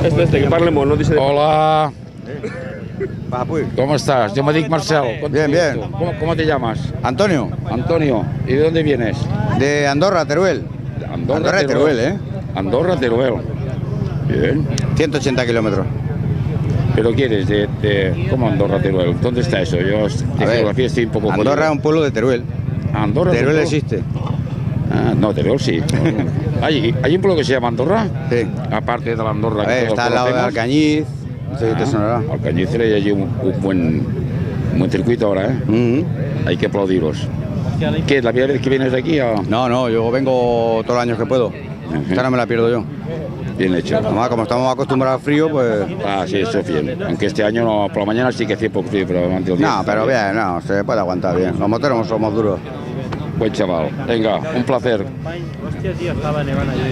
que parle molt, no deixa de parlar. Hola, Papuy. ¿cómo estás? Yo me digo Marcel. Bien, bien. ¿Cómo te llamas? Antonio, Antonio. ¿Y de dónde vienes? de Andorra, Teruel. Andorra de Teruel, ¿eh? Andorra, Teruel. Bien. 180 kilómetros. ¿Pero quieres cómo Andorra, Teruel? ¿Dónde está eso? Yo de geografía estoy un poco Andorra es jodido. un pueblo de Teruel. Andorra. Teruel existe. Ah, no, Teruel sí. ¿Hay un pueblo que se llama Andorra? Sí. Aparte de la Andorra A que ver, todos está al lado de conocemos. Alcañiz. No sé si te sonará. Alcañiz hay allí un buen circuito ahora, ¿eh? Ujú. Hay que aplaudiros. ¿Qué es la primera vez que vienes de aquí? No, no, yo vengo todos los años que puedo. Esta no me la pierdo yo. Bien hecho. Además, como estamos acostumbrados al frío, pues... Ah, sí, eso es bien. Aunque este año no, por la mañana sí que hacía poco frío, pero durante el día. No, pero bien, no, se puede aguantar bien. Los moteros somos duros. Buen chaval. Venga, un placer. Hòstia, tio, estava nevant allò.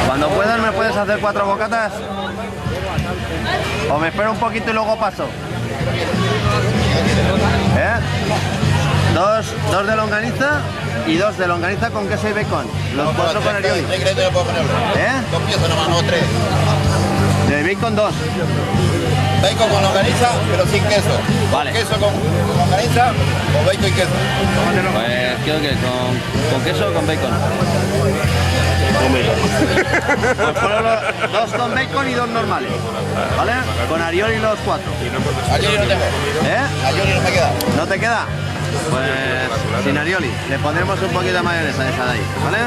Cuando puedas, ¿me puedes hacer 4 bocatas? ¿O me espero un poquito y luego paso? Dos de longaniza y 2 de longaniza con queso y bacon. Los 4 con alioli. Dos piezas nomás, no 3. De bacon 2. Bacon con longaniza, pero sin queso. Vale. Queso con longaniza o bacon y queso. Pues quiero que con queso o con bacon. Pues pongo 2 con bacon y 2 normales. ¿Vale? Con alioli los 4. Alioli no tengo. Alioli no me queda. ¿No te queda? Pues sin alioli. Le pondremos un poquito de mayonesa de esa de ahí. ¿Vale?